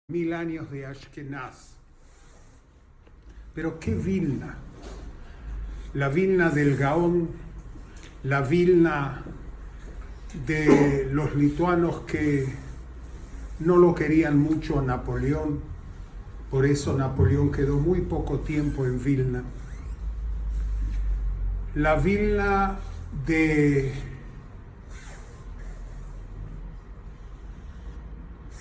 1000 años de Ashkenaz. Pero ¿qué Vilna? La Vilna del Gaón, la Vilna de los lituanos que no lo querían mucho a Napoleón, por eso Napoleón quedó muy poco tiempo en Vilna. La Vilna de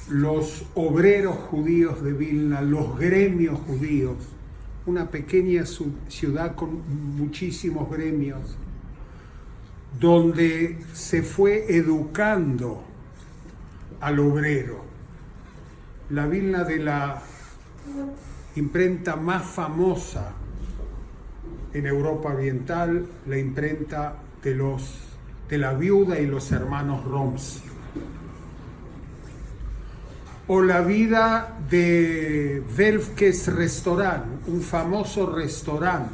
los obreros judíos de Vilna, los gremios judíos, una pequeña ciudad con muchísimos gremios, donde se fue educando al obrero. La Vilna de la imprenta más famosa en Europa Oriental, la imprenta de la viuda y los hermanos Roms. O la vida de Velfkes Restaurant, un famoso restaurante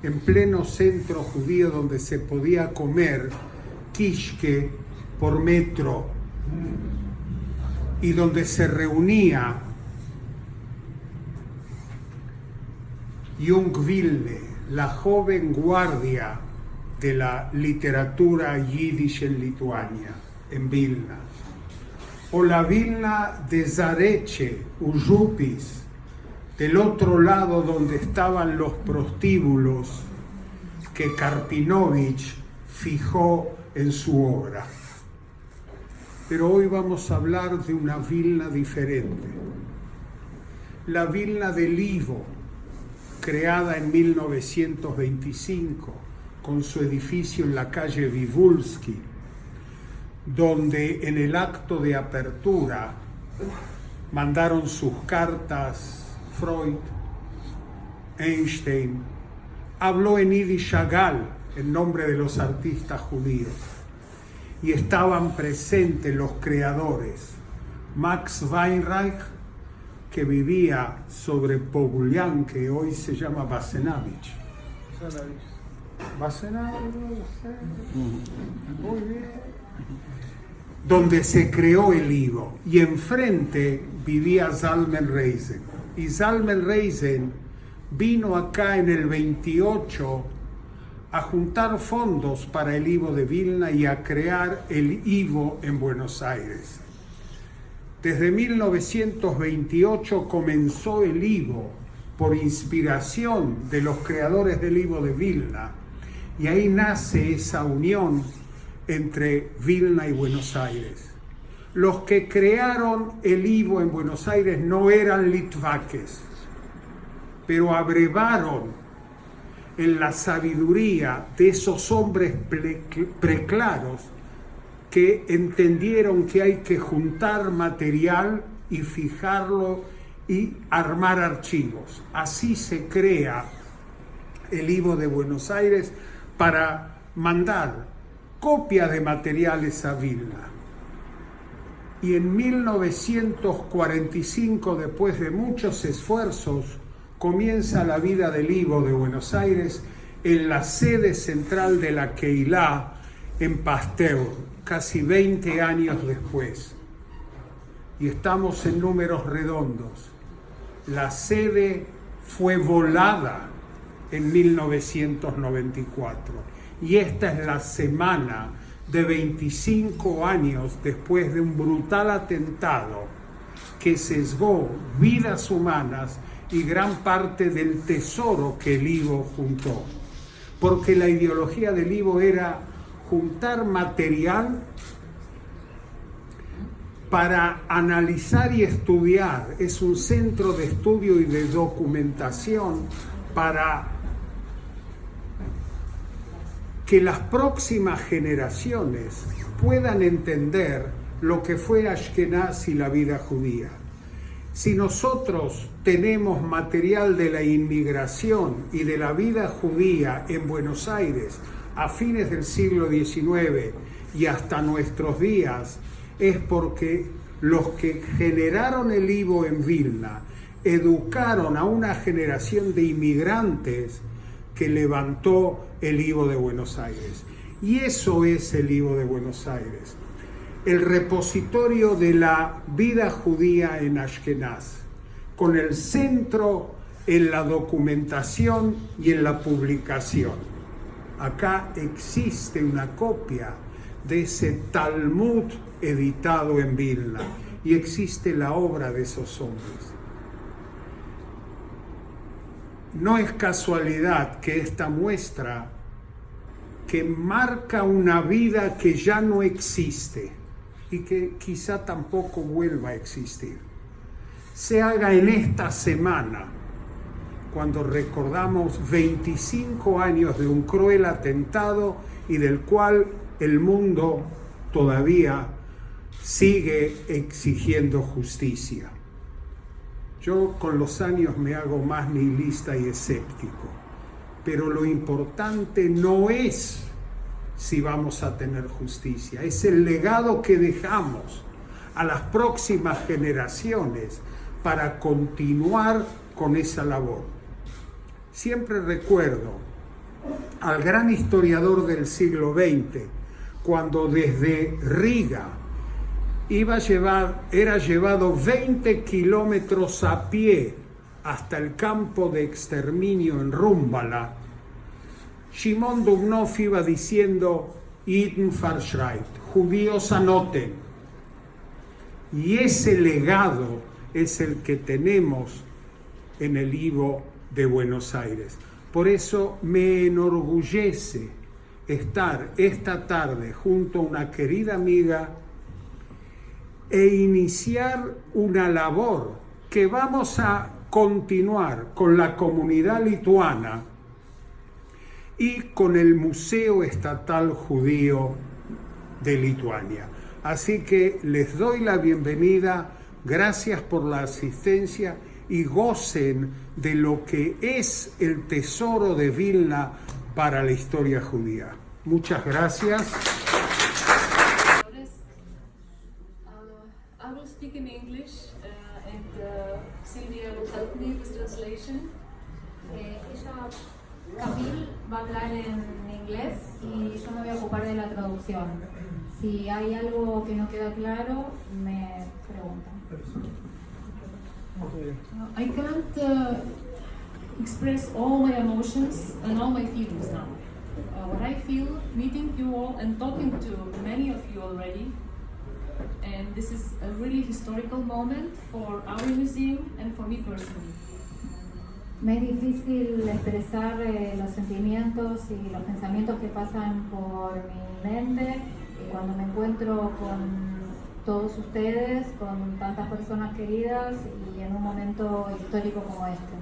en pleno centro judío donde se podía comer kishke por metro y donde se reunía Jung Vilne, la joven guardia de la literatura yiddish en Lituania, en Vilna. O la Vilna de Zareche, Užupis, del otro lado donde estaban los prostíbulos que Karpinovich fijó en su obra. Pero hoy vamos a hablar de una Vilna diferente. La Vilna de Livo, creada en 1925, con su edificio en la calle Vivulski, donde en el acto de apertura mandaron sus cartas Freud, Einstein, habló en Yiddish Chagall en nombre de los artistas judíos y estaban presentes los creadores, Max Weinreich, que vivía sobre Pogulyan, que hoy se llama Basenavich. Muy bien. Donde se creó el Livo, y enfrente vivía Zalman Reisen. Y Zalman Reisen vino acá en el 28 a juntar fondos para el Livo de Vilna y a crear el Livo en Buenos Aires. Desde 1928 comenzó el Livo por inspiración de los creadores del Livo de Vilna, y ahí nace esa unión entre Vilna y Buenos Aires. Los que crearon el Livo en Buenos Aires no eran litvakes, pero abrevaron en la sabiduría de esos hombres preclaros que entendieron que hay que juntar material y fijarlo y armar archivos. Así se crea el Livo de Buenos Aires para mandar copia de materiales a Vilna. Y en 1945, después de muchos esfuerzos, comienza la vida del Livo de Buenos Aires en la sede central de la Keilah en Pasteur, casi 20 años después. Y estamos en números redondos. La sede fue volada en 1994. Y esta es la semana de 25 años después de un brutal atentado que sesgó vidas humanas y gran parte del tesoro que el Livo juntó. Porque la ideología del Livo era juntar material para analizar y estudiar. Es un centro de estudio y de documentación para que las próximas generaciones puedan entender lo que fue Ashkenaz y la vida judía. Si nosotros tenemos material de la inmigración y de la vida judía en Buenos Aires a fines del siglo XIX y hasta nuestros días, es porque los que generaron el Livo en Vilna educaron a una generación de inmigrantes que levantó el Livo de Buenos Aires. Y eso es el Livo de Buenos Aires. el repositorio de la vida judía en Ashkenaz, con el centro en la documentación y en la publicación. Acá existe una copia de ese Talmud editado en Vilna y existe la obra de esos hombres. No es casualidad que esta muestra, que marca una vida que ya no existe y que quizá tampoco vuelva a existir, se haga en esta semana, cuando recordamos 25 años de un cruel atentado y del cual el mundo todavía sigue exigiendo justicia. Yo con los años me hago más nihilista y escéptico, pero lo importante no es si vamos a tener justicia, es el legado que dejamos a las próximas generaciones para continuar con esa labor. Siempre recuerdo al gran historiador del siglo XX, cuando desde Riga era llevado 20 kilómetros a pie hasta el campo de exterminio en Rumbala, Shimon Dubnov iba diciendo Juden verschreit, judíos anoten. Y ese legado es el que tenemos en el IVO de Buenos Aires. Por eso me enorgullece estar esta tarde junto a una querida amiga e iniciar una labor que vamos a continuar con la comunidad lituana y con el Museo Estatal Judío de Lituania. Así que les doy la bienvenida, gracias por la asistencia y gocen de lo que es el tesoro de Vilna para la historia judía. Muchas gracias. I will speak in English and Silvia will help me with translation. Camille va a hablar en inglés y yo me voy a ocupar de la traducción. Si hay algo que no queda claro, me preguntan. I can't express all my emotions and all my feelings now. What I feel meeting you all and talking to many of you already, and this is a really historical moment for our museum and for me personally. Me es difícil expresar los sentimientos y los pensamientos que pasan por mi mente cuando me encuentro con todos ustedes, con tantas personas queridas y en un momento histórico como este.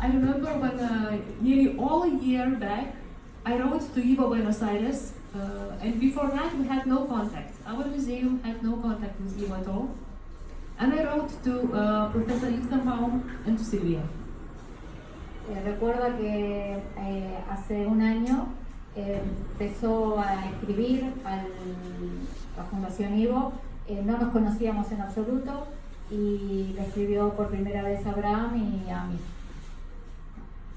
I remember when nearly all a year back I wrote to IVO Buenos Aires and before that we had no contact. Our museum had no contact with IVO at all. And I wrote to Professor Lichtenbaum and to Silvia. Recuerda que hace un año empezó a escribir a la Fundación IVO, no nos conocíamos en absoluto y le escribió por primera vez a Abraham y a mí.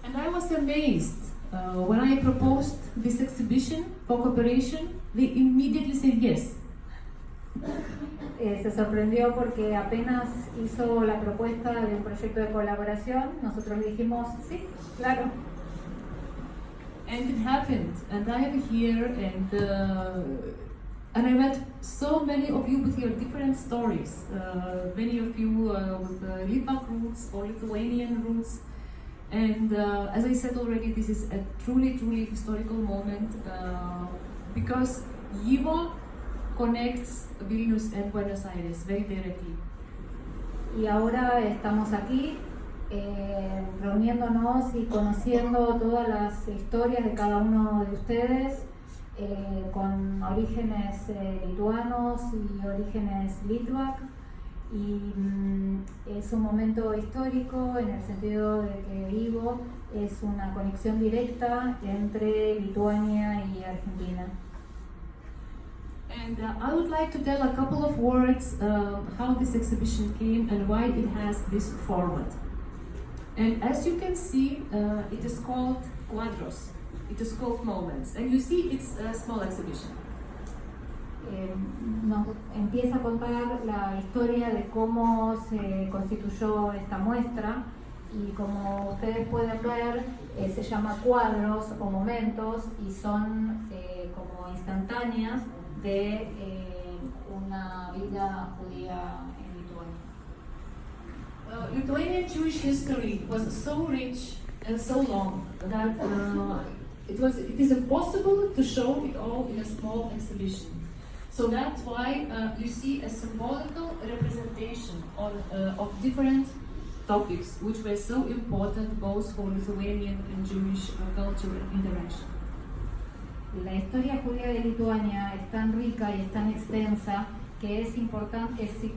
And I was amazed when I proposed this exhibition for cooperation, they immediately said yes. Se sorprendió porque apenas hizo la propuesta de un proyecto de colaboración, nosotros dijimos sí, claro. And it happened, and I am here, and I met so many of you with your different stories. Many of you with Litvak roots or Lithuanian roots, and as I said already, this is a truly historical moment because IVO connects Vilnius and Buenos Aires very directly. Y ahora estamos aquí reuniéndonos y conociendo todas las historias de cada uno de ustedes con orígenes lituanos y orígenes litvak y es un momento histórico en el sentido de que IVO es una conexión directa entre Lituania y Argentina. And I would like to tell a couple of words how this exhibition came and why it has this format. And as you can see, it is called Cuadros. It is called Moments. And you see it's a small exhibition. nos empieza a contar la historia de cómo se constituyó esta muestra y como ustedes pueden ver se llama cuadros o momentos y son como instantáneas de una vida judía en Lituania. Lithuanian Jewish history was so rich and so long that it is impossible to show it all in a small exhibition. So that's why you see a symbolical representation of different topics which were so important both for Lithuanian and Jewish culture and interaction. La historia judía de Lituania es tan rica y es tan extensa que es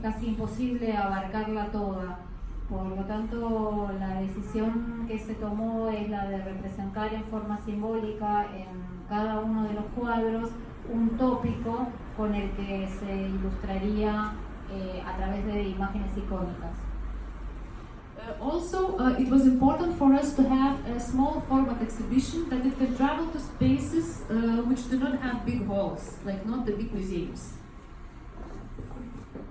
casi imposible abarcarla toda. Por lo tanto, la decisión que se tomó es la de representar en forma simbólica en cada uno de los cuadros un tópico con el que se ilustraría a través de imágenes icónicas. Also, it was important for us to have a small format exhibition that it can travel to spaces which do not have big halls, like not the big museums.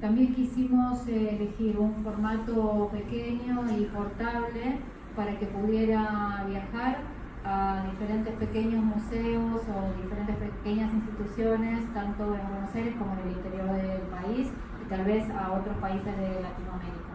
También quisimos elegir un formato pequeño y portable para que pudiera viajar a diferentes pequeños museos o diferentes pequeñas instituciones, tanto en Buenos Aires como en el interior del país y tal vez a otros países de Latinoamérica.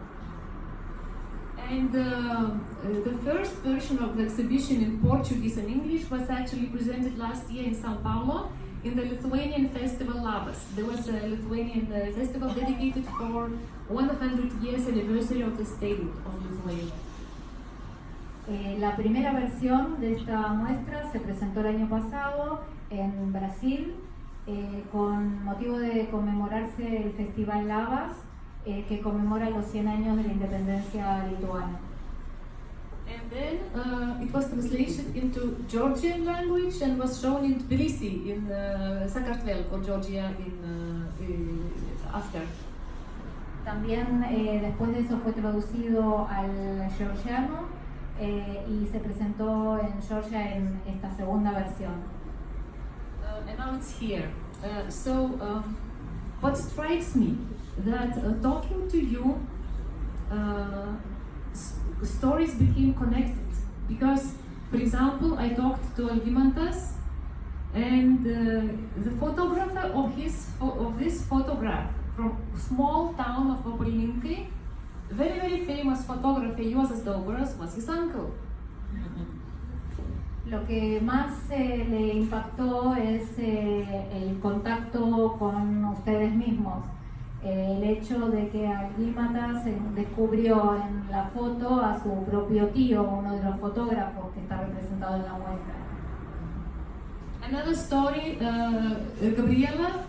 And the first version of the exhibition in Portuguese and English was actually presented last year in São Paulo in the Lithuanian festival Labas. There was a Lithuanian festival dedicated for 100 years anniversary of the statehood of Lithuania. La primera versión de esta muestra se presentó el año pasado en Brasil con motivo de conmemorarse el Festival Labas que conmemora los 100 años de la independencia lituana. And then it was translated into Georgian language and was shown in Tbilisi, in Sakartvelo, or Georgia, after. También después de eso fue traducido al georgiano y se presentó en Georgia en esta segunda versión. And now it's here. What strikes me that talking to you, stories became connected because, for example, I talked to Algimantas, and the photographer of this photograph from small town of Opolininkai, very famous photographer Juozas Daubaras, was his uncle. Lo que más le impactó es el contacto con ustedes mismos. El hecho de que Algimantas descubrió en la foto a su propio tío, uno de los fotógrafos que está representado en la muestra. Another story, Gabriela,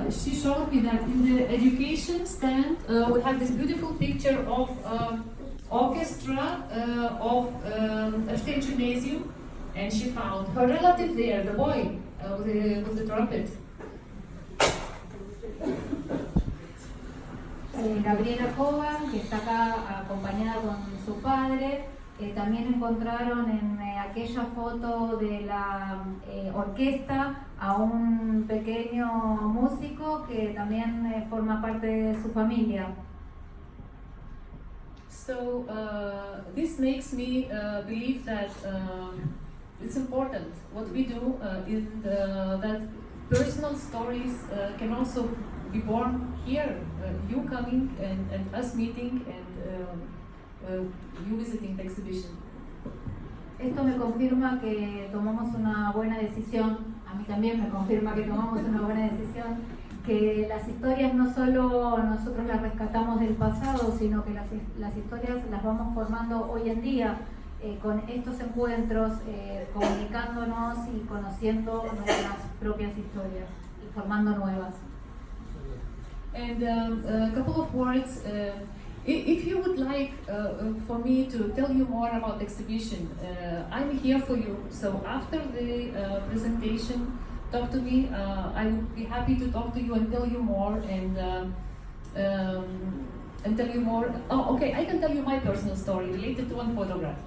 she showed me that in the education stand we have this beautiful picture of orchestra of Erstein Gymnasium, and she found her relative there, the boy with the trumpet. Gabriela Kogan, que está acá acompañada con su padre, también encontraron en aquella foto de la orquesta a un pequeño músico que también forma parte de su familia. So this makes me believe that it's important what we do that personal stories can also be born here, you coming and us meeting and you visiting the exhibition. Esto me confirma que tomamos una buena decisión, a mí también me confirma que tomamos una buena decisión, que las historias no solo nosotros las rescatamos del pasado, sino que las historias las vamos formando hoy en día con estos encuentros, comunicándonos y conociendo nuestras propias historias y formando nuevas. And a couple of words, if you would like for me to tell you more about the exhibition, I'm here for you. So after the presentation, talk to me. I would be happy to talk to you and tell you more and tell you more. Oh, okay, I can tell you my personal story related to one photograph.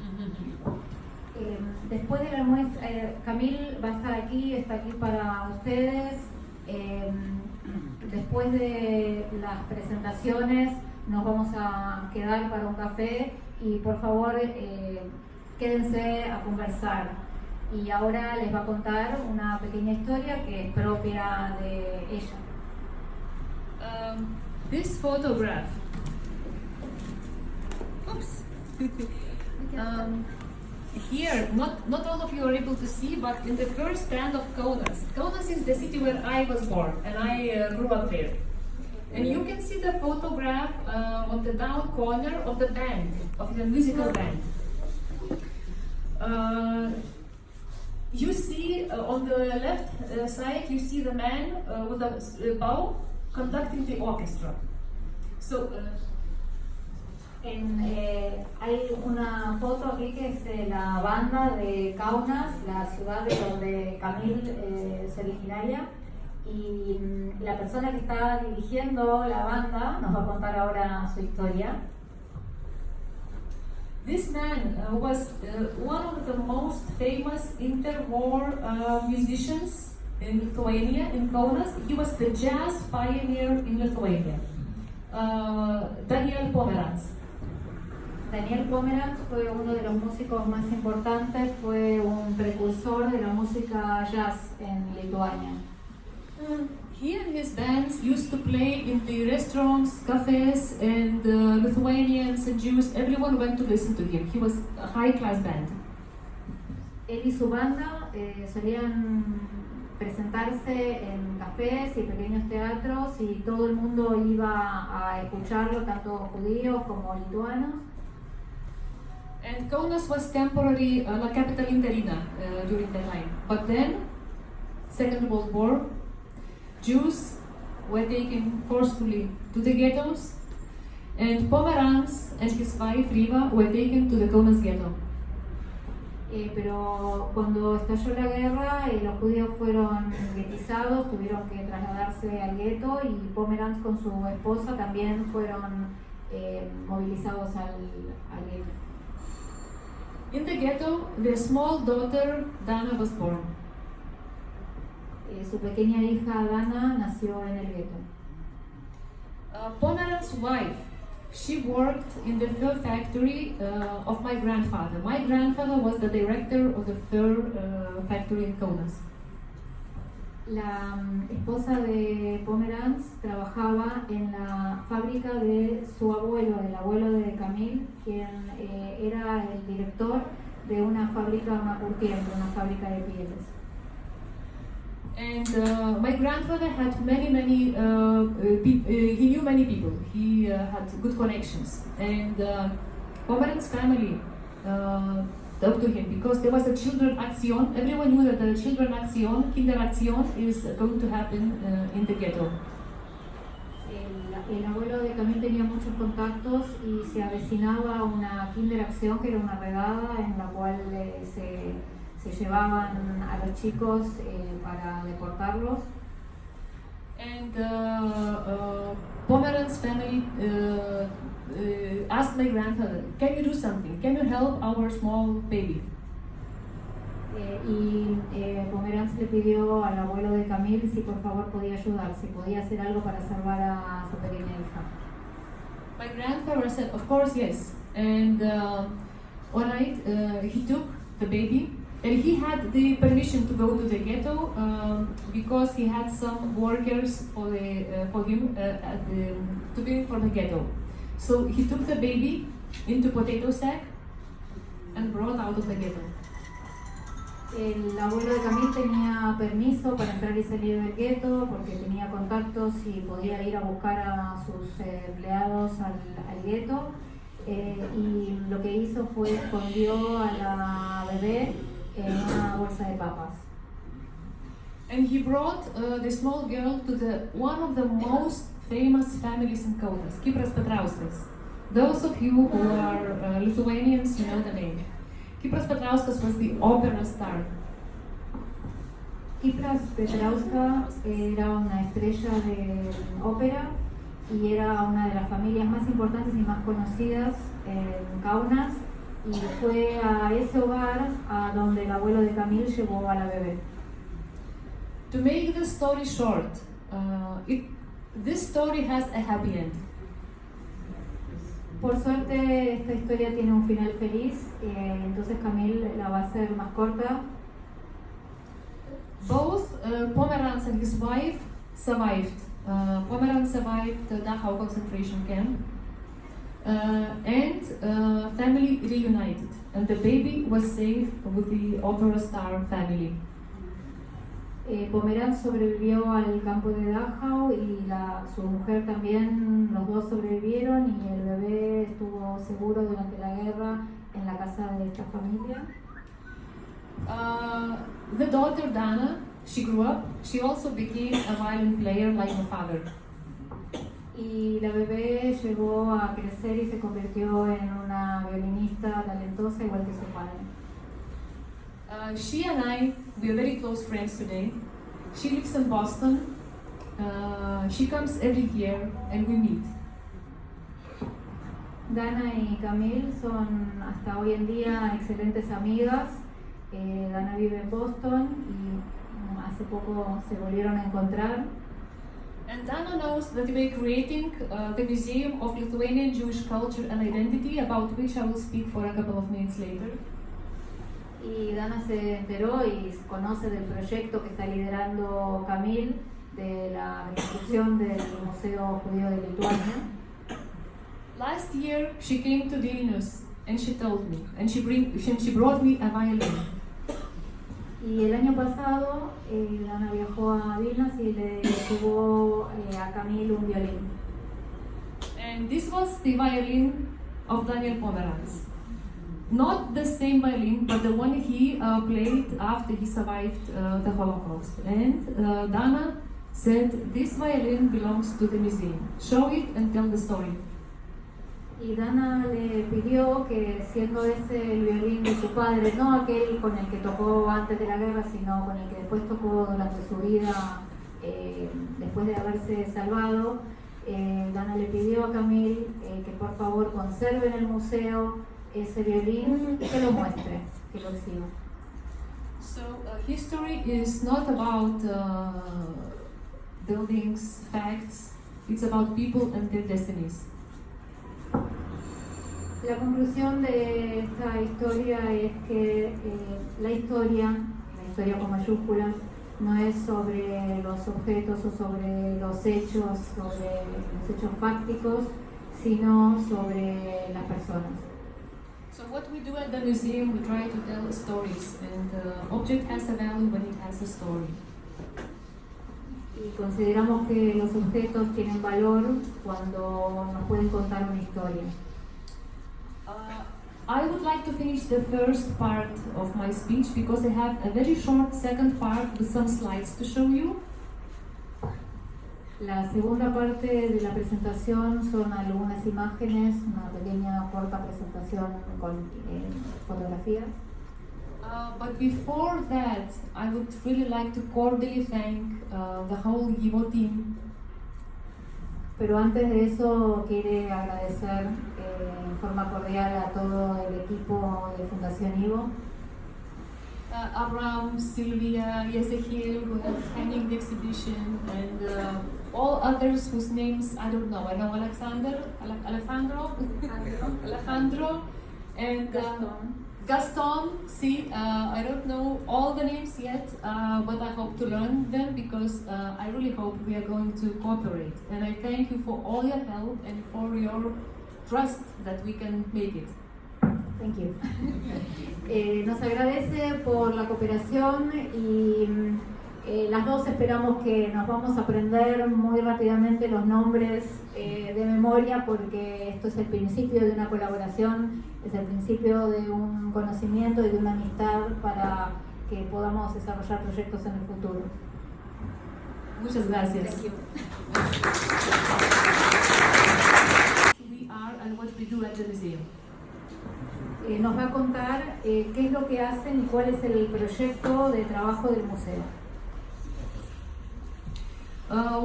Después de la muestra, Camille va a estar aquí, está aquí para ustedes. Después de las presentaciones nos vamos a quedar para un café y por favor quédense a conversar. Y ahora les va a contar una pequeña historia que es propia de ella. This photograph. Oops. Here, not all of you are able to see, but in the first stand of Kaunas. Kaunas is the city where I was born, and I grew up there. And you can see the photograph on the down corner of the band, of the musical band. You see on the left side, you see the man with a bow conducting the orchestra. So. Hay una foto aquí que es la banda de Kaunas, la ciudad de donde Camille es originaria, y la persona que está dirigiendo la banda nos va a contar ahora su historia. This man was one of the most famous interwar musicians in Lithuania, in Kaunas. He was the jazz pioneer in Lithuania, Daniel Pomerantz. Daniel Pomerantz fue uno de los músicos más importantes, fue un precursor de la música jazz en Lituania. He and his bands used to play in the restaurants, cafes, and Lithuanians and Jews, everyone went to listen to him. He was a high-class band. Él y su banda solían presentarse en cafés y pequeños teatros y todo el mundo iba a escucharlo, tanto judíos como lituanos. And Kaunas was temporarily la capital interina during that time. But then, Second World War, Jews were taken forcefully to the ghettos, and Pomerantz and his wife Riva were taken to the Kaunas ghetto. Pero cuando estalló la guerra, los judíos fueron guetizados, tuvieron que trasladarse al gueto y Pomerantz con su esposa también fueron movilizados al gueto. In the ghetto, their small daughter Dana was born. Su pequeña hija Dana nació en el gueto. Pomerantz's wife, she worked in the fur factory of my grandfather. My grandfather was the director of the fur factory in Kaunas. La esposa de Pomerantz trabajaba en la fábrica de su abuelo, del abuelo de Camille, quien era el director de una fábrica, una courtier, de una fábrica de pieles. And my grandfather had many he knew many people. He had good connections. And Pomerantz's family talked to him because there was a children action. Everyone knew that the children action, Kinderaktion, is going to happen in the ghetto. El abuelo de Camille tenía muchos contactos y se avecinaba una Kinderaktion, que era una redada en la cual se llevaban a los chicos para deportarlos. And Pomerantz's family asked my grandfather, "Can you do something? Can you help our small baby?" Pomerantz le pidió al abuelo de Camille si por favor podía ayudar, si podía hacer algo para salvar a su pequeña hija. My grandfather said, "Of course, yes." And one night he took the baby, and he had the permission to go to the ghetto because he had some workers for him to be for the ghetto. So he took the baby into potato sack and brought out of the ghetto. El abuelo de Camille tenía permiso para entrar y salir del gueto porque tenía contactos y podía ir a buscar a sus empleados al gueto. Y lo que hizo fue escondió a la bebé en una bolsa de papas. And he brought the small girl to one of the most famous families in Kaunas, Kipras Petrauskas. Those of you who are Lithuanians, you know the name. Kipras Petrauskas was the opera star. Kipras Petrauskas era una estrella de ópera y era una de las familias más importantes y más conocidas en Kaunas. y fue a ese hogar a donde el abuelo de Camille llevó a la bebé. To make the story short, this story has a happy end. Por suerte esta historia tiene un final feliz, entonces Camille la va a hacer más corta. Both Pomeranz and his wife survived. Pomeranz survived the Dachau concentration camp, and family reunited, and the baby was safe with the opera star family. Pomeranz sobrevivió al campo de Dachau y su mujer también, los dos sobrevivieron y el bebé estuvo seguro durante la guerra en la casa de esta familia. The daughter Dana, she grew up. She also became a violin player like her father. Y la bebé llegó a crecer y se convirtió en una violinista talentosa igual que su padre. She and I, we are very close friends today. She lives in Boston. She comes every year and we meet. Dana y Camille son hasta hoy en día excelentes amigas. Dana vive en Boston y hace poco se volvieron a encontrar. And Dana knows that we are creating the Museum of Lithuanian Jewish Culture and Identity, about which I will speak for a couple of minutes later. Y Dana se enteró y conoce del proyecto que está liderando Camille de la reconstrucción del Museo Judío de Lituania. Last year she came to Vilnius and she told me, and she brought me a violin. Y el año pasado Dana viajó a Vilnius y le llevó a Camille un violín. And this was the violin of Daniel Pomeranz. Not the same violin, but the one he played after he survived the Holocaust. And Dana said, this violin belongs to the museum. Show it and tell the story. Y Dana le pidió que, siendo ese el violín de su padre, no aquel con el que tocó antes de la guerra, sino con el que después tocó durante su vida, después de haberse salvado, Dana le pidió a Camille que por favor conserve en el museo ese violín y que lo muestre, que lo exhiba. So history is not about buildings, facts, it's about people and their destinies. La conclusión de esta historia es que la historia con mayúsculas, no es sobre los objetos o sobre los hechos fácticos, sino sobre las personas. So what we do at the museum, we try to tell stories, and the object has a value when it has a story. Y consideramos que los objetos tienen valor cuando nos pueden contar una historia. I would like to finish the first part of my speech because I have a very short second part with some slides to show you. La segunda parte de la presentación son algunas imágenes, una pequeña corta presentación con fotografías. But before that, I would really like to cordially thank the whole YIVO team. Pero antes de eso quiere agradecer en forma cordial a todo el equipo de Fundación YIVO. Abraham, Sylvia, Yesehiel, who have hanging the exhibition, and all others whose names I don't know. I know Alejandro, and Gaston. See, I don't know all the names yet, but I hope to learn them because I really hope we are going to cooperate. And I thank you for all your help and for your trust that we can make it. Thank you. Nos agradece por la cooperación y las dos esperamos que nos vamos a aprender muy rápidamente los nombres de memoria, porque esto es el principio de una colaboración, es el principio de un conocimiento y de una amistad para que podamos desarrollar proyectos en el futuro. Muchas gracias. Thank you. We are and what we do at the museum. Nos va a contar qué es lo que hacen y cuál es el proyecto de trabajo del museo.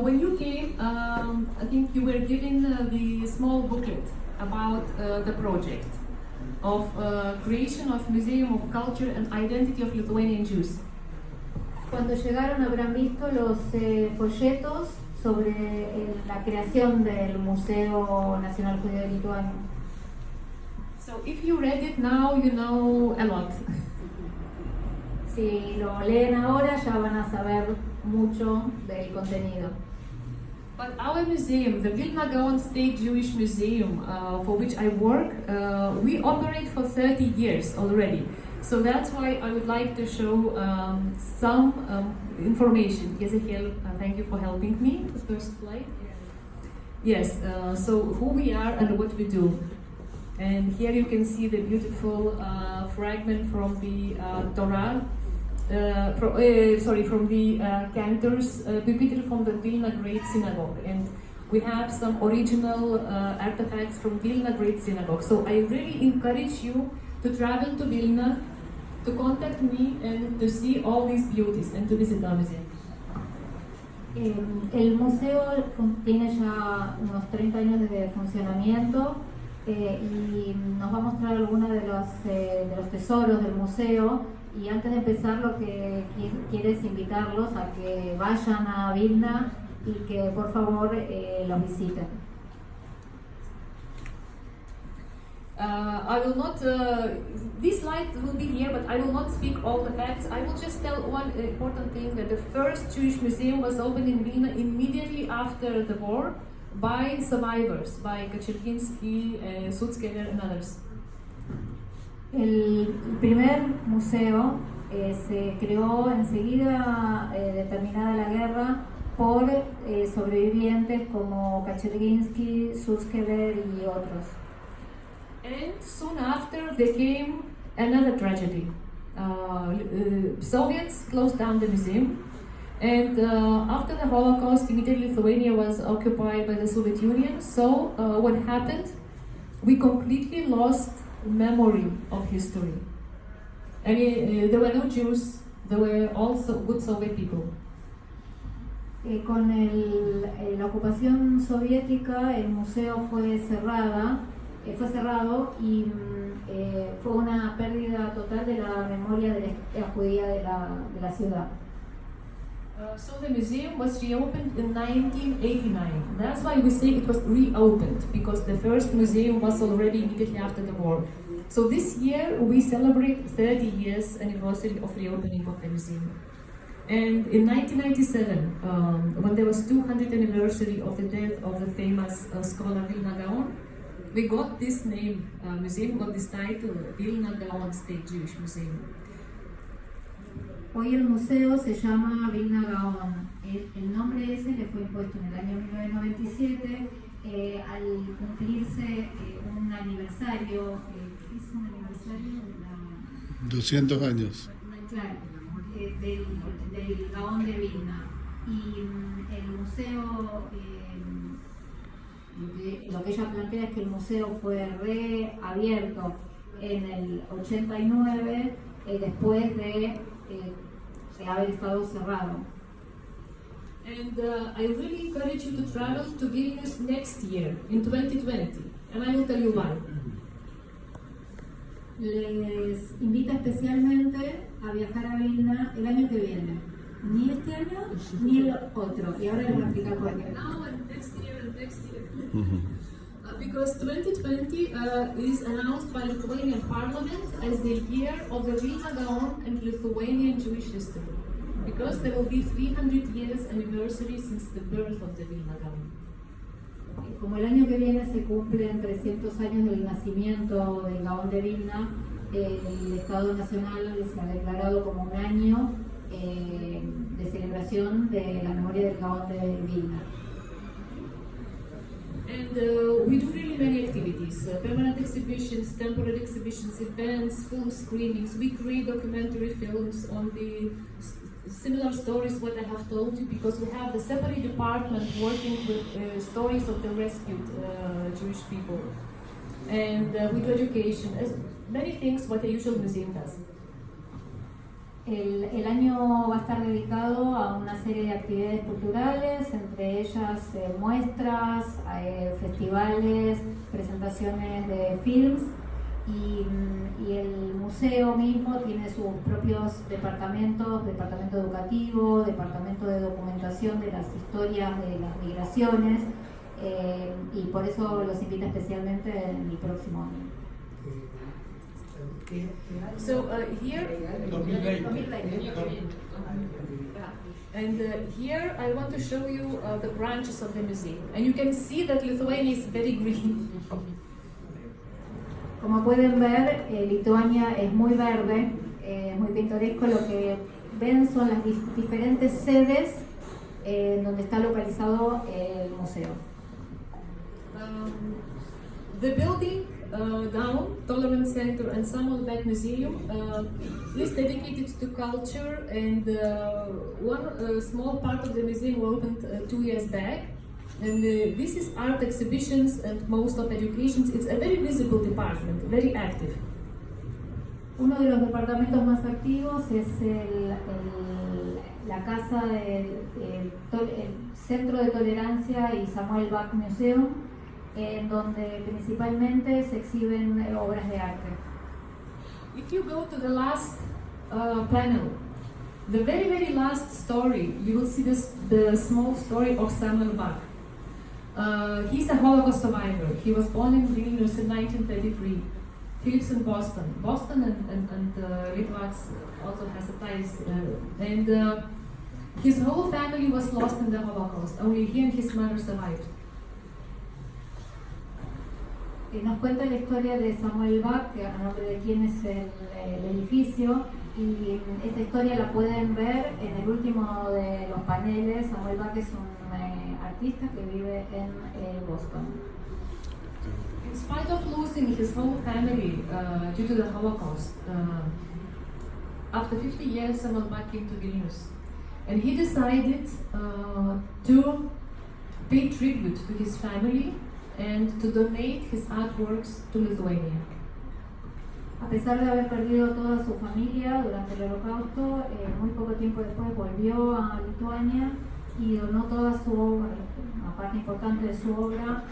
When you came, I think you were given the small booklet about the project. of creation of Museum of Culture and Identity of Lithuanian Jews. Cuando llegaron habrán visto los folletos sobre la creación del Museo Nacional Judío de Lituania. So if you read it now, you know a lot. Si lo leen ahora ya van a saber mucho del contenido. But our museum, the Vilna Gaon State Jewish Museum, for which I work, we operate for 30 years already. So that's why I would like to show some information. Yezehiel, thank you for helping me. The first slide. Yes, so who we are and what we do. And here you can see the beautiful fragment from the Torah. From the cantors, pupitre from the Vilna Great Synagogue, and we have some original artifacts from Vilna Great Synagogue. So I really encourage you to travel to Vilna, to contact me, and to see all these beauties and to visit our museum. El museo tiene ya unos 30 años de funcionamiento y nos va a mostrar algunos de los tesoros del museo. Y antes de empezar, lo que quiero es invitarlos a que vayan a Vilna y que por favor los visiten. I will not, this slide will be here, but I will not speak all the facts. I will just tell one important thing, that the first Jewish museum was opened in Vilna immediately after the war by survivors, by Kaczergiński, Sutzkever and others. El primer museo se creó enseguida de terminada la guerra por sobrevivientes como Kaczergiński, Sutzkever y otros. And soon after there came another tragedy. Soviets closed down the museum, and after the Holocaust, immediately Lithuania was occupied by the Soviet Union. So what happened? We completely lost memory of history. I mean, there were no Jews, there were also good Soviet people. Con la ocupación soviética, el museo fue cerrado y fue una pérdida total de la memoria de la judía de la ciudad. So the museum was reopened in 1989. That's why we say it was reopened, because the first museum was already immediately after the war. So this year we celebrate 30 years anniversary of reopening of the museum. And in 1997, when there was 200th anniversary of the death of the famous scholar Vilna Gaon, we got this name, museum got this title, Vilna Gaon State Jewish Museum. Hoy el museo se llama Vilna Gaon. El nombre ese le fue impuesto en el año 1997 al cumplirse un aniversario. ¿Qué es un aniversario? 200 años. Claro, del Gaón de Vilna. Y el museo, lo que ella plantea es que el museo fue reabierto en el 89 después de haber estado cerrado. And I really encourage you to travel to Vilnius next year, in 2020, and I will tell you why. Les invito especialmente a viajar a Vilna el año que viene. Ni este año, ni el otro. Y ahora les voy a explicar por qué. Now and next year. Because 2020 is announced by Lithuanian Parliament as the year of the Vilna Gaon and Lithuanian Jewish history. Because there will be 300 years anniversary since the birth of the Vilna Gaon. Como el año que viene se cumplen 300 años del nacimiento del Gaón de Vilna, el Estado Nacional se ha declarado como un año de celebración de la memoria del Gaón de Vilna. And we do really many activities, permanent exhibitions, temporary exhibitions, events, film screenings. We create documentary films on the similar stories what I have told you, because we have the separate department working with stories of the rescued Jewish people. And we do education, as many things what a usual museum does. El año va a estar dedicado a una serie de actividades culturales, entre ellas muestras, festivales, presentaciones de films y museo mismo tiene sus propios departamentos, departamento educativo, departamento de documentación de las historias de las migraciones, y por eso los invita especialmente en el próximo año. So here, and here I want to show you the branches of the museum, and you can see that Lithuania is very green. Como pueden ver, Lituania es muy verde, muy pintoresco. Lo que ven son las diferentes sedes donde está localizado el museo. The building down, Tolerance Center and Samuelback Museum, is dedicated to culture, and one small part of the museum opened 2 years back. And this is art exhibitions and most of educations. It's a very visible department, very active. Uno de los departamentos más activos es la casa del Centro de Tolerancia y Samuelback Museum, en donde principalmente se exhiben obras de arte. If you go to the last panel, the very last story, you will see the small story of Samuel Bach. He's a Holocaust survivor. He was born in Vilnius in 1933. He lives in Boston. Boston and Litvaks also has a ties. And his whole family was lost in the Holocaust. Only he and his mother survived. Nos cuenta la historia de Samuel Bach, a nombre de quien es el edificio, y esta historia la pueden ver en el último de los paneles. Samuel Bach es un artista que vive en Boston. In spite of losing his whole family due to the Holocaust, after 50 years Samuel Bach came to Vilnius, and he decided to pay tribute to his family and to donate his artworks to Lithuania. A pesar de haber perdido toda su familia durante el Holocausto, muy poco tiempo después volvió a Lituania y donó toda su obra, una parte importante de su obra,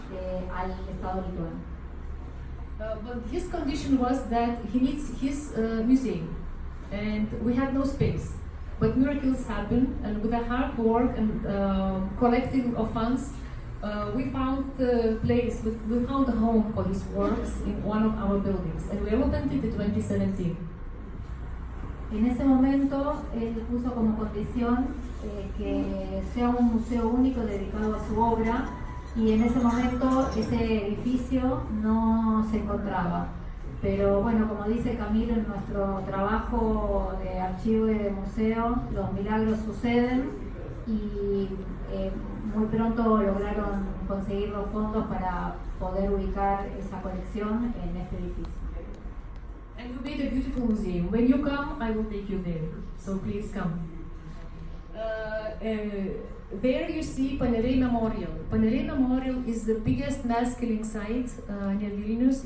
al Estado lituano. But his condition was that he needs his museum, and we had no space. But miracles happen, and with a hard work and collecting of funds, we found the place, we found a home for his works in one of our buildings, and we opened it in 2017. En ese momento, él puso como condición que sea un museo único dedicado a su obra, y en ese momento ese edificio no se encontraba. Pero bueno, como dice Camilo, en nuestro trabajo de archivo y de museo, los milagros suceden, y muy pronto lograron conseguir los fondos para poder ubicar esa colección en este edificio. And we made a beautiful museum. When you come, I will take you there. So please come. There you see Paneriai Memorial. Paneriai Memorial is the biggest mass killing site near Vilnius.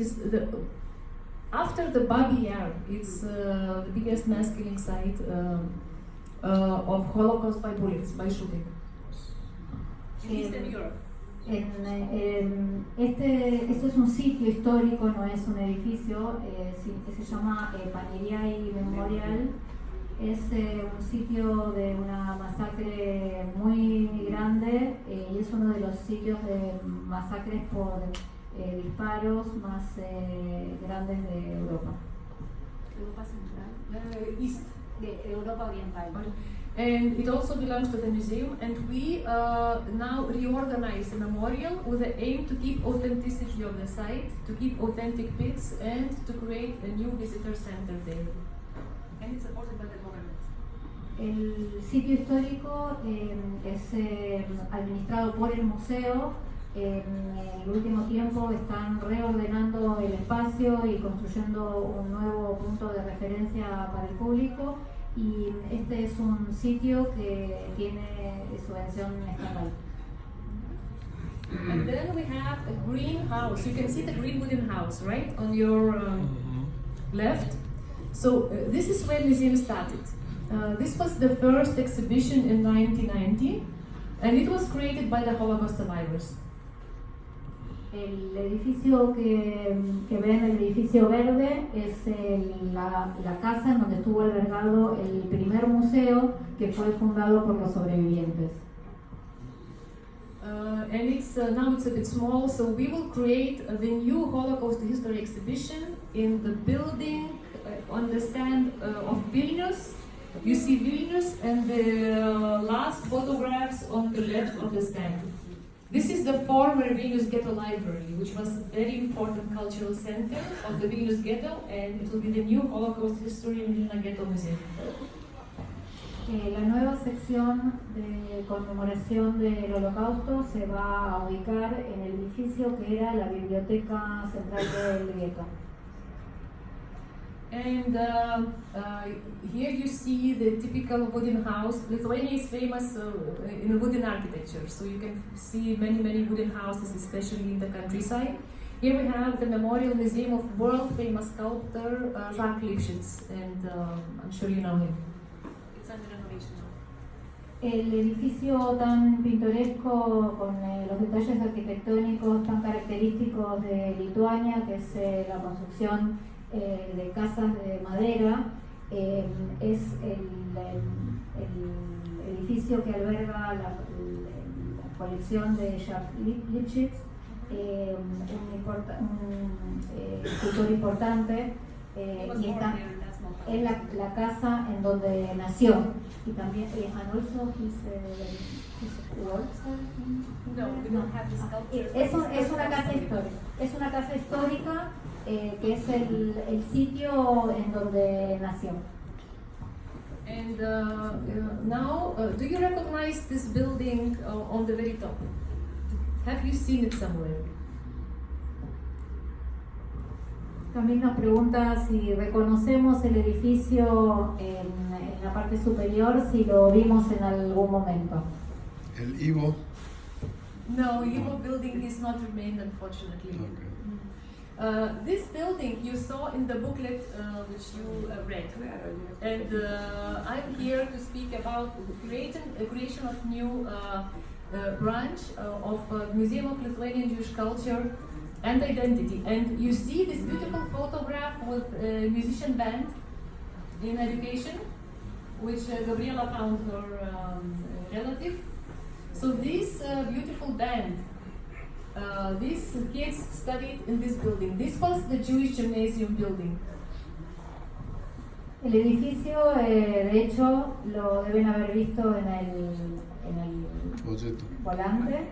After the Babi Yar, it's the biggest mass killing site of Holocaust by bullets, by shooting. In Eastern Europe. Esto es un sitio histórico, no es un edificio, se llama Paneriai Memorial. Es un sitio de una masacre muy grande, y es uno de los sitios de masacres por disparos más grandes de Europa. Europa Central? East. De Europa Oriental. And it also belongs to the museum, and we now reorganize the memorial with the aim to keep authenticity of the site, to keep authentic bits, and to create a new visitor center there. And it's supported by the government. El sitio histórico es administrado por el museo. En el último tiempo están reordenando el espacio y construyendo un nuevo punto de referencia para el público, y este es un sitio que tiene subvención estatal. And then we have a green house. You can see the green wooden house, right, on your left. So this is where the museum started. This was the first exhibition in 1990, and it was created by the Holocaust survivors. El edificio que ven, el edificio verde, es la casa en donde estuvo albergado el primer museo que fue fundado por los sobrevivientes. And now it's a bit small, so we will create the new Holocaust history exhibition in the building on the stand of Vilnius. You see Vilnius and the last photographs on the left of the stand. This is the former Vilnius Ghetto Library, which was a very important cultural center of the Vilnius Ghetto, and it will be the new Holocaust history in the Ghetto Museum. La nueva sección de conmemoración del Holocausto se va a ubicar en el edificio que era la Biblioteca Central del Gueto. And here you see the typical wooden house. Lithuania is famous in wooden architecture, so you can see many wooden houses, especially in the countryside. Here we have the Memorial Museum of world famous sculptor Jacques Lipchitz, and I'm sure you know him. It's under renovation now. El edificio tan pintoresco con los detalles arquitectónicos tan característicos de Lituania, que es la construcción de casas de madera, es el edificio que alberga la colección de Jacques Lipchitz, un escultor importante, y está en la casa en donde nació. Y también, and also his works. No, we don't have the sculptures. Es una casa histórica que es el sitio en donde nació. And now, do you recognize this building on the very top? Have you seen it somewhere? También nos pregunta si reconocemos el edificio en la parte superior, si lo vimos en algún momento. El Ivo. No, Ivo building is not remained, unfortunately. Okay. This building you saw in the booklet which you read, and I'm here to speak about the creation of new branch of Museum of Lithuanian Jewish Culture and Identity. And you see this beautiful photograph with a musician band in education, which Gabriela found her relative. So this beautiful band, these kids studied in this building. This was the Jewish Gymnasium building. El edificio, de hecho, lo deben haber visto en el volante.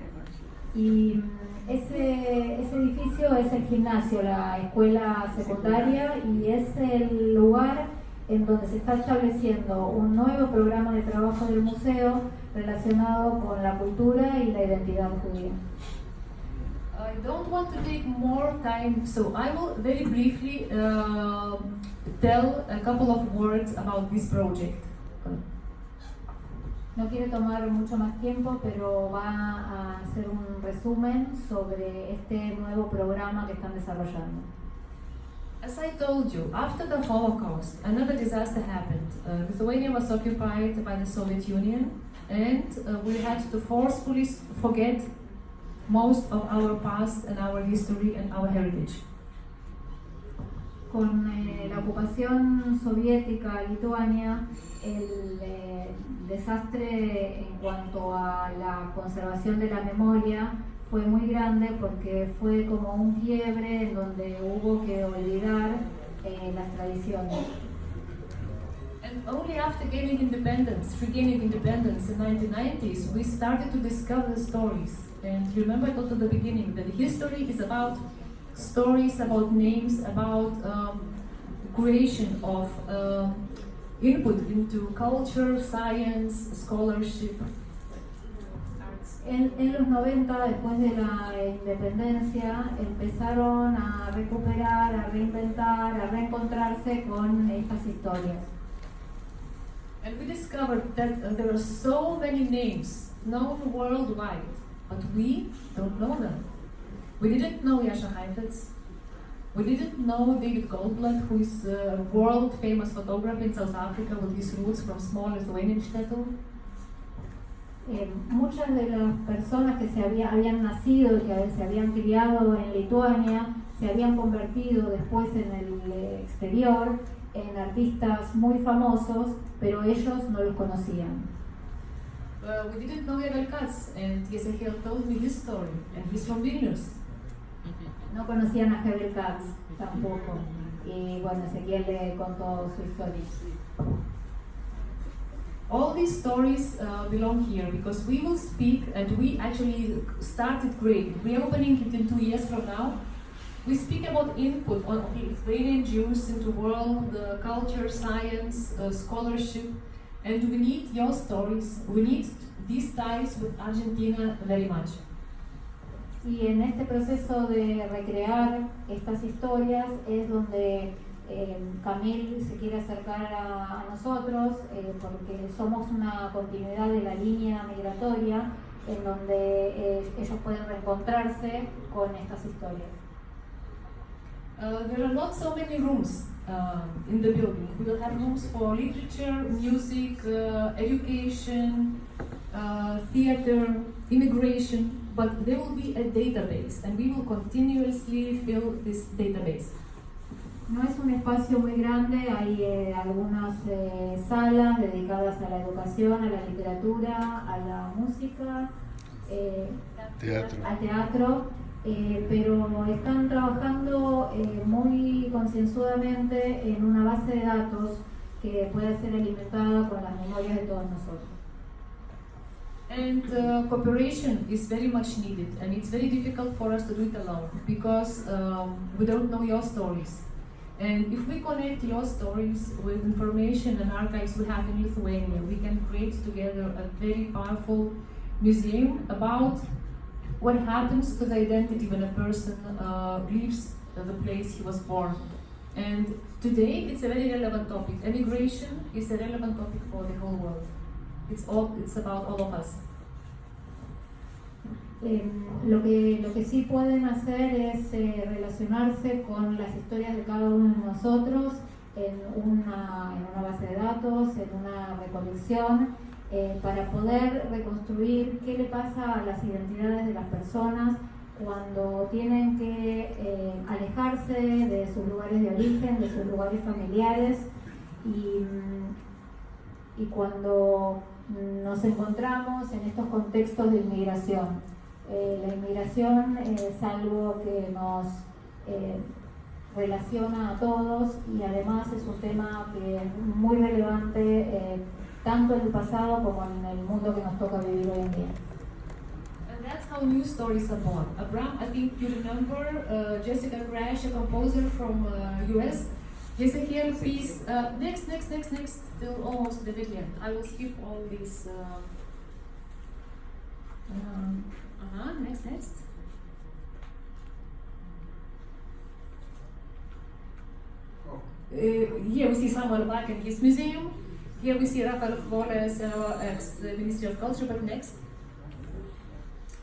Y ese edificio es el gimnasio, la escuela secundaria, y es el lugar en donde se está estableciendo un nuevo programa de trabajo del museo relacionado con la cultura y la identidad judía. I don't want to take more time, so I will very briefly tell a couple of words about this project. No quiere tomar mucho más tiempo, pero va a hacer un resumen sobre este nuevo programa que están desarrollando. As I told you, after the Holocaust, another disaster happened. Lithuania was occupied by the Soviet Union, and we had to forcefully forget most of our past and our history and our heritage. Con la ocupación soviética a Lituania, el desastre en cuanto a la conservación de la memoria fue muy grande, porque fue como un quiebre en donde hubo que olvidar las tradiciones. And only after regaining independence in the 1990s, we started to discover the stories. And remember, I told at the beginning that history is about stories, about names, about creation of input into culture, science, scholarship. En los 90, después de la independencia, empezaron a recuperar, a reinventar, a reencontrarse con estas historias. And we discovered that there are so many names known worldwide, but we don't know them. We didn't know Jascha Heifetz. We didn't know David Goldblatt, who is a world famous photographer in South Africa with his roots from small Lithuanian shtetl. Muchas de las personas que habían nacido y que se habían criado en Lituania se habían convertido después en el exterior en artistas muy famosos, pero ellos no los conocían. We didn't know Hevel Katz, and Yesehiel told me his story, and he's from Vilnius. No conocían a Hevel Katz tampoco, y bueno, Ezequiel le contó su historia. All these stories belong here because we will speak, and we actually started great. We're opening it in 2 years from now. We speak about input on Lithuanian Jews into world, culture, science, scholarship, and we need your stories. We need these ties with Argentina very much. Y en este proceso de recrear estas historias es donde Camille se quiere acercar a nosotros porque somos una continuidad de la línea migratoria en donde ellos pueden reencontrarse con estas historias. There are not so many rooms in the building. We will have rooms for literature, music, education, theater, immigration, but there will be a database and we will continuously fill this database. No es un espacio muy grande, hay algunas salas dedicadas a la educación, a la literatura, a la música, al teatro, pero están trabajando muy concienzudamente en una base de datos que pueda ser alimentada con las memorias de todos nosotros. And cooperation is very much needed, and it's very difficult for us to do it alone because we don't know your stories. And if we connect your stories with information and archives we have in Lithuania, we can create together a very powerful museum about what happens to the identity when a person leaves the place he was born. And today it's a very relevant topic. Emigration is a relevant topic for the whole world. It's about all of us. Lo que sí pueden hacer es relacionarse con las historias de cada uno de nosotros en una base de datos, en una recolección, para poder reconstruir qué le pasa a las identidades de las personas cuando tienen que alejarse de sus lugares de origen, de sus lugares familiares y cuando nos encontramos en estos contextos de inmigración. La inmigración es algo que nos relaciona a todos y además es un tema que es muy relevante tanto en el pasado como en el mundo que nos toca vivir hoy en día. And that's how new stories are born. Abraham, I think you remember Jessica Crash, a composer from US. Yesehiel, please, next, till almost the very end. I will skip all these. Next. Here we see Samuel Bach in his museum. Here we see Rafael Flores, ex-Ministry of Culture, but next.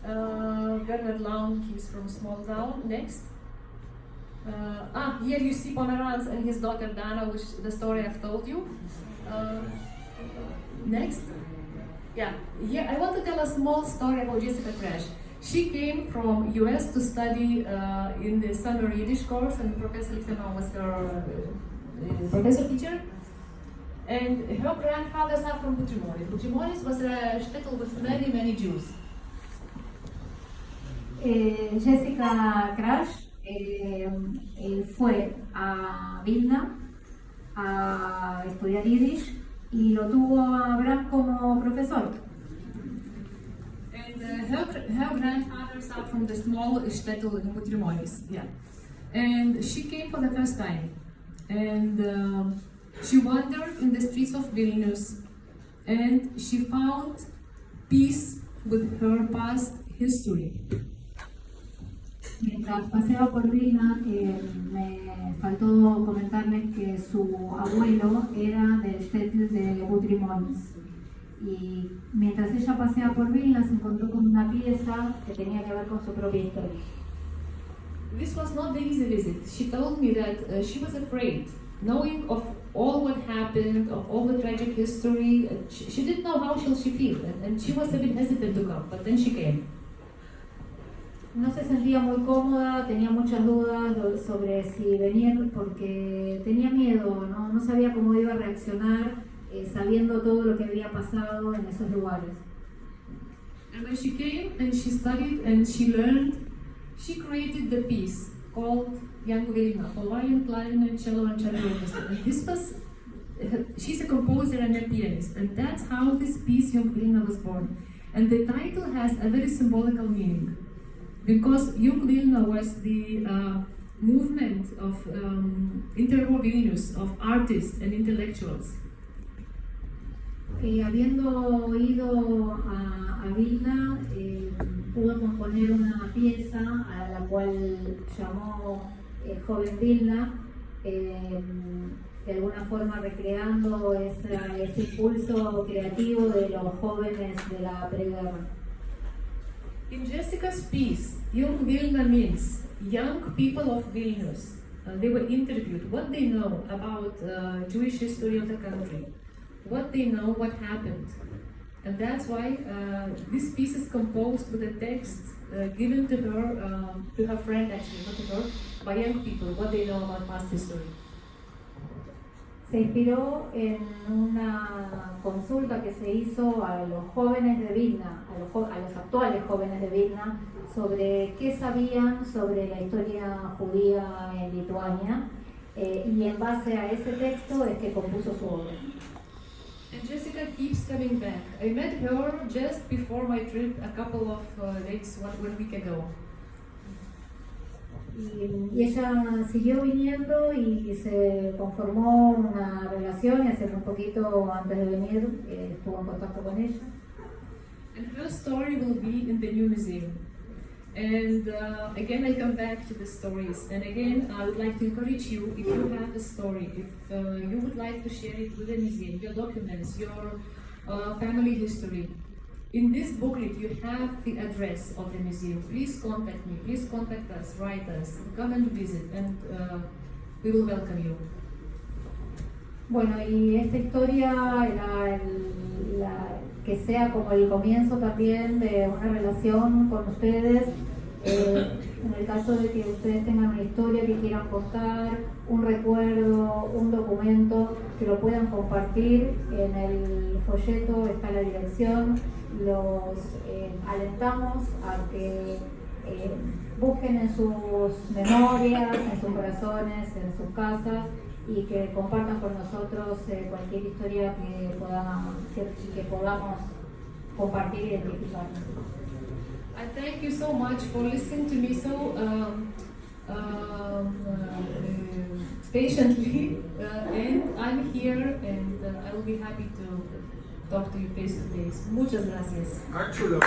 Bernard Laun, he's from small town. Next. Here you see Pomerantz and his daughter Dana, which the story I've told you. Next. Yeah, here I want to tell a small story about Jessica Crash. She came from US to study in the summer Yiddish course, and Professor Lichtenau was her professor teacher. And her grandfathers are from Butrimonis. Butrimonis was a shtetl with many Jews. Jessica Crash fue a Vilna a estudiar Yiddish y lo tuvo a Abraham como profesor. And her grandfathers are from the small shtetl in Butrimonis. Yeah. And she came for the first time. And she wandered in the streets of Vilnius. And she found peace with her past history. Mientras paseaba por Vilna, me faltó comentarles que su abuelo era del shtetl de Butrimonis. Y mientras ella paseaba por Vilna, se encontró con una pieza que tenía que ver con su propia historia. This was not the easy visit. She told me that she was afraid knowing of all what happened, of all the tragic history, she didn't know how shall she feel, and she was a bit hesitant to come, but then she came. No se sentía muy cómoda, tenía muchas dudas sobre si venir porque tenía miedo, no sabía cómo iba a reaccionar sabiendo todo lo que había pasado en esos lugares. And when she came and she studied and she learned, she created the piece called Young Vilna for violin, clarinet, cello and cello orchestra. And this was, she's a composer and a pianist, and that's how this piece Young Vilna was born. And the title has a very symbolical meaning, because Young Vilna was the movement of interwar Vilnius, of artists and intellectuals. Habiendo ido a Vilna, pudo componer una pieza a la cual llamó Joven Vilna, de alguna forma recreando ese impulso creativo de los jóvenes de la preguerra. In Jessica's piece, Young Vilna means young people of Vilnius. They were interviewed, what they know about Jewish history of the country, what they know, what happened. And that's why this piece is composed with a text given to her friend, actually, not to her, by young people, what they know about past history. Se inspiró en una consulta que se hizo a los jóvenes de Vilna, a los actuales jóvenes de Vilna, sobre qué sabían sobre la historia judía en Lituania, y en base a ese texto es que compuso su obra. And Jessica keeps coming back. I met her just before my trip a couple of days, 1 week ago. Y ella siguió viniendo y se conformó una relación, y hace un poquito antes de venir estuvo en contacto con ella. And her story will be in the new museum. And again, I come back to the stories. And again, I would like to encourage you, if you have a story, if you would like to share it with the museum, your documents, your family history. In this booklet, you have the address of the museum. Please contact me, please contact us, write us, come and visit, and we will welcome you. Bueno, y esta historia era que sea como el comienzo también de una relación con ustedes, en el caso de que ustedes tengan una historia que quieran contar, un recuerdo, un documento, que lo puedan compartir. En el folleto está la dirección. Los alentamos a que busquen en sus memorias, en sus corazones, en sus casas, y que compartan con nosotros cualquier historia que podamos compartir y identificar. I thank you so much for listening to me so patiently, and I'm here, and I will be happy to talk to you face to face. Muchas gracias. Chulo.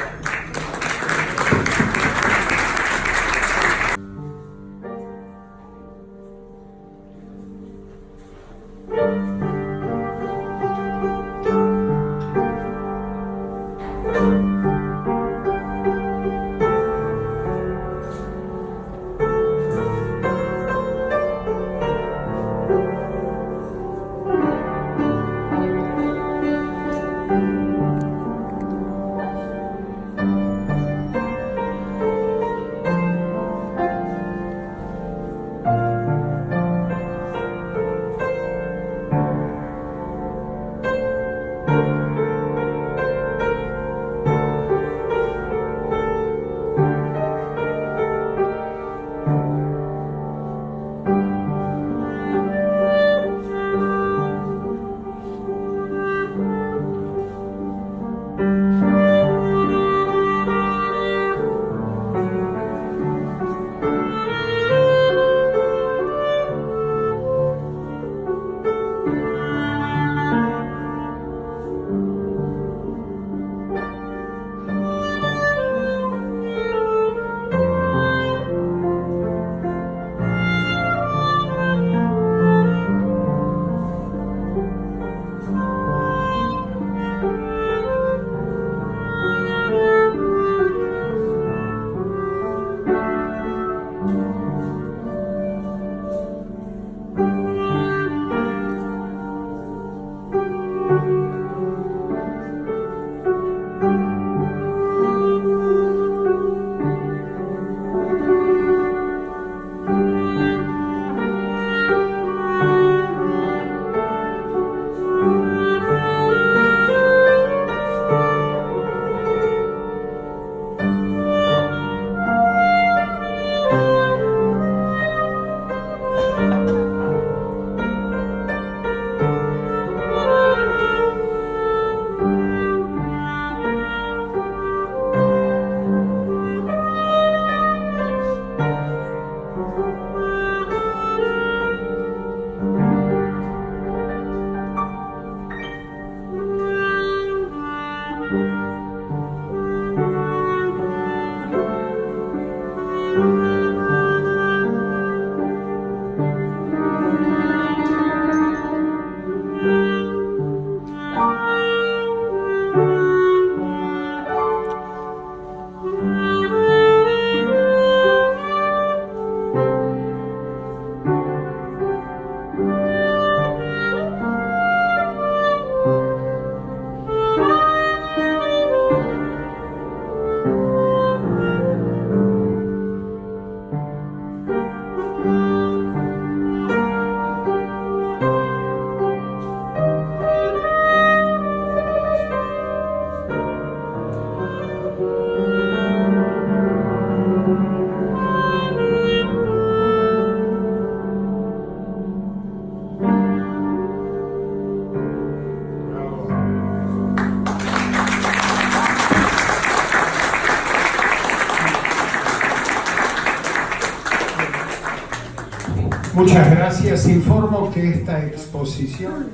Muchas gracias. Informo que esta exposición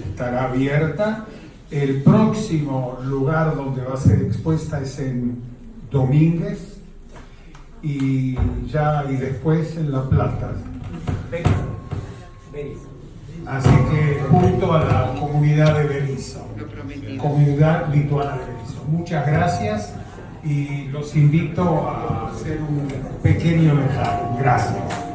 estará abierta. El próximo lugar donde va a ser expuesta es en Domínguez y después en La Plata. Así que junto a la comunidad de Berisso, comunidad lituana de Berisso. Muchas gracias y los invito a hacer un pequeño mensaje. Gracias.